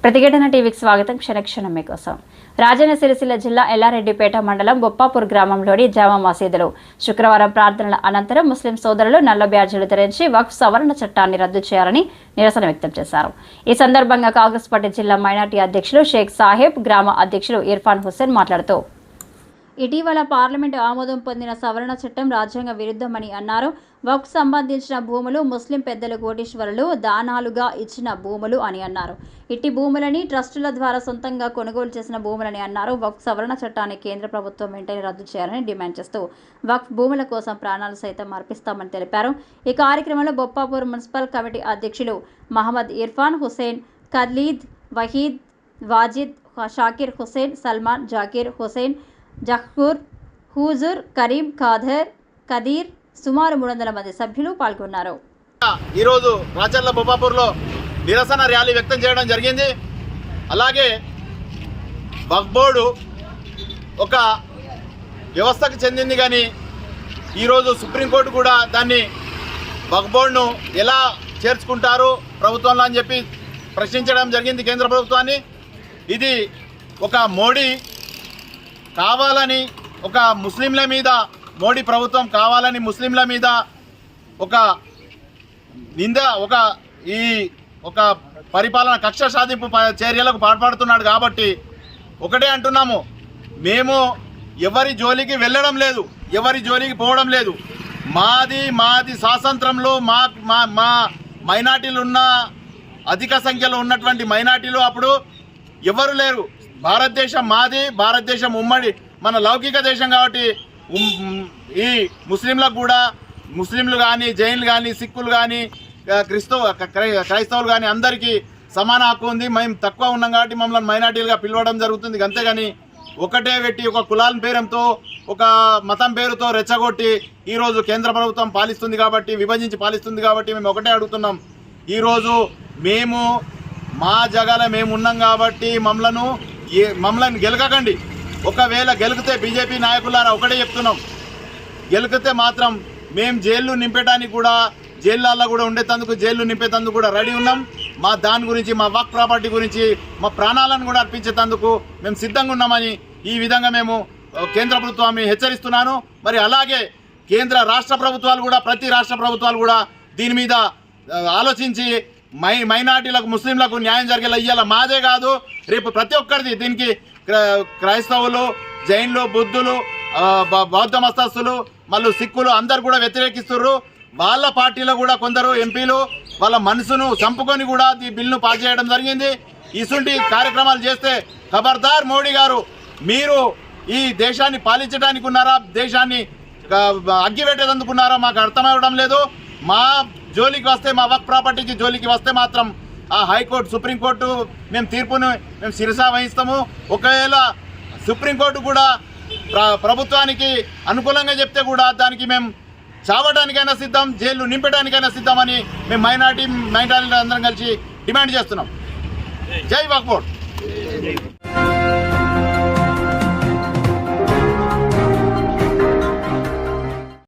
ప్రతిఘటన టీవీకి స్వాగతం. క్షణక్షణం మీకోసం. రాజన్న సిరిసిల్ల జిల్లా ఎల్లారెడ్డిపేట మండలం బొప్పాపూర్ గ్రామంలోని జామా మసీదులో శుక్రవారం ప్రార్థనల అనంతరం ముస్లిం సోదరులు నల్ల బ్యాడ్జీలు ధరించి వక్ఫ్ సవరణ చట్టాన్ని రద్దు చేయాలని నిరసన వ్యక్తం చేశారు. ఈ సందర్భంగా కాంగ్రెస్ పార్టీ జిల్లా మైనార్టీ అధ్యక్షులు షేక్ సాహెబ్, గ్రామ అధ్యక్షులు ఇర్ఫాన్ హుస్సేన్ మాట్లాడుతూ ఇటీవల పార్లమెంటు ఆమోదం పొందిన సవరణ చట్టం రాజ్యాంగ విరుద్ధమని అన్నారు. వక్ఫ్ సంబంధించిన భూములు ముస్లిం పెద్దలు కోటీశ్వరులు దానాలుగా ఇచ్చిన భూములు అని అన్నారు. ఇట్టి భూములని ట్రస్టుల ద్వారా సొంతంగా కొనుగోలు చేసిన భూములని అన్నారు. వక్ఫ్ సవరణ చట్టాన్ని కేంద్ర ప్రభుత్వం వెంటనే రద్దు చేయాలని డిమాండ్ చేస్తూ వక్ఫ్ భూముల కోసం ప్రాణాలు సైతం అర్పిస్తామని తెలిపారు. ఈ కార్యక్రమంలో బొప్పాపూర్ మున్సిపల్ కమిటీ అధ్యక్షులు మహమ్మద్ ఇర్ఫాన్ హుస్సేన్, ఖలీద్, వహీద్, వాజిద్, షాకిర్ హుస్సేన్, సల్మాన్, జాకీర్ హుస్సేన్, జహూర్, హుజూర్, కరీం, కదీర్ సుమారు 300 మంది సభ్యులు పాల్గొన్నారు. ఈరోజు రాచర్ల బొప్పాపూర్లో నిరసన ర్యాలీ వ్యక్తం చేయడం జరిగింది. అలాగే వక్ఫ్ బోర్డు ఒక వ్యవస్థకు చెందింది, కానీ ఈరోజు సుప్రీంకోర్టు కూడా దాన్ని వక్ఫ్ బోర్డును ఎలా చేర్చుకుంటారు ప్రభుత్వంలో అని చెప్పి ప్రశ్నించడం జరిగింది కేంద్ర ప్రభుత్వాన్ని. ఇది ఒక మోడీ కావాలని, ఒక ముస్లింల మీద మోడీ ప్రభుత్వం కావాలని ముస్లింల మీద ఒక పరిపాలన కక్ష సాధింపు చర్యలకు పాల్పడుతున్నాడు. కాబట్టి ఒకటే అంటున్నాము, మేము ఎవరి జోలికి వెళ్ళడం లేదు, ఎవరి జోలికి పోవడం లేదు. మాది స్వాతంత్రంలో మా మైనార్టీలు ఉన్న అధిక సంఖ్యలో ఉన్నటువంటి మైనార్టీలు అప్పుడు ఎవరు లేరు. భారతదేశం మాది, భారతదేశం ఉమ్మడి మన లౌకిక దేశం. కాబట్టి ఈ ముస్లింలకు కూడా, ముస్లింలు కానీ, జైన్లు కానీ, సిక్కులు కానీ, క్రైస్తవులు కానీ అందరికీ సమాన హక్కు ఉంది. మేము తక్కువ ఉన్నాం కాబట్టి మమ్మల్ని మైనార్టీలుగా పిలవడం జరుగుతుంది. అంతేగాని ఒకటే పెట్టి ఒక కులాల పేరుతో, ఒక మతం పేరుతో రెచ్చగొట్టి ఈరోజు కేంద్ర ప్రభుత్వం పాలిస్తుంది కాబట్టి, విభజించి పాలిస్తుంది కాబట్టి మేము ఒకటే అడుగుతున్నాం. ఈరోజు మేము మా జగాల మేము ఉన్నాం కాబట్టి మమ్మల్ని గెలకకండి. ఒకవేళ గెలికితే బీజేపీ నాయకులారా ఒకటే చెప్తున్నాం, గెలికితే మాత్రం మేము జైళ్ళు నింపేటానికి కూడా, జైళ్ళల్లో కూడా ఉండేటందుకు, జైళ్ళు నింపేటందుకు కూడా రెడీ ఉన్నాం. మా దాని గురించి, మా వక్ఫ్ ప్రాపర్టీ గురించి, మా ప్రాణాలను కూడా అర్పించేటందుకు మేము సిద్ధంగా ఉన్నామని ఈ విధంగా మేము కేంద్ర ప్రభుత్వాన్ని హెచ్చరిస్తున్నాను. మరి అలాగే కేంద్ర రాష్ట్ర ప్రభుత్వాలు కూడా, ప్రతి రాష్ట్ర ప్రభుత్వాలు కూడా దీని మీద ఆలోచించి మైనార్టీలకు, ముస్లింలకు న్యాయం జరిగేలా ఇయ్యాల. మాదే కాదు, రేపు ప్రతి ఒక్కరిది దీనికి క్రైస్తవులు, జైన్లు, బుద్ధులు, బౌద్ధ మతస్థులు, మళ్ళీ సిక్కులు అందరు కూడా వ్యతిరేకిస్తున్నారు. వాళ్ళ పార్టీలో కూడా కొందరు ఎంపీలు వాళ్ళ మనసును చంపుకొని కూడా ఈ బిల్లును పాస్ చేయడం జరిగింది. ఇటువంటి కార్యక్రమాలు చేస్తే ఖబర్దార్ మోడీ గారు, మీరు ఈ దేశాన్ని పాలించడానికి ఉన్నారా, దేశాన్ని అగ్గిపెట్టేందుకున్నారా మాకు అర్థమవడం లేదు. మా జోలికి వస్తే, మా వక్ఫ్ ప్రాపర్టీకి జోలికి వస్తే మాత్రం ఆ హైకోర్టు, సుప్రీంకోర్టు మేము తీర్పును మేము శిరసా వహిస్తాము. ఒకవేళ సుప్రీంకోర్టు కూడా ప్రభుత్వానికి అనుకూలంగా చెప్తే కూడా దానికి మేము చావడానికైనా సిద్ధం, జైలు నింపడానికైనా సిద్ధమని మేము మైనార్టీ అందరం కలిసి డిమాండ్ చేస్తున్నాం. జై వక్ఫ్ బోర్డ్.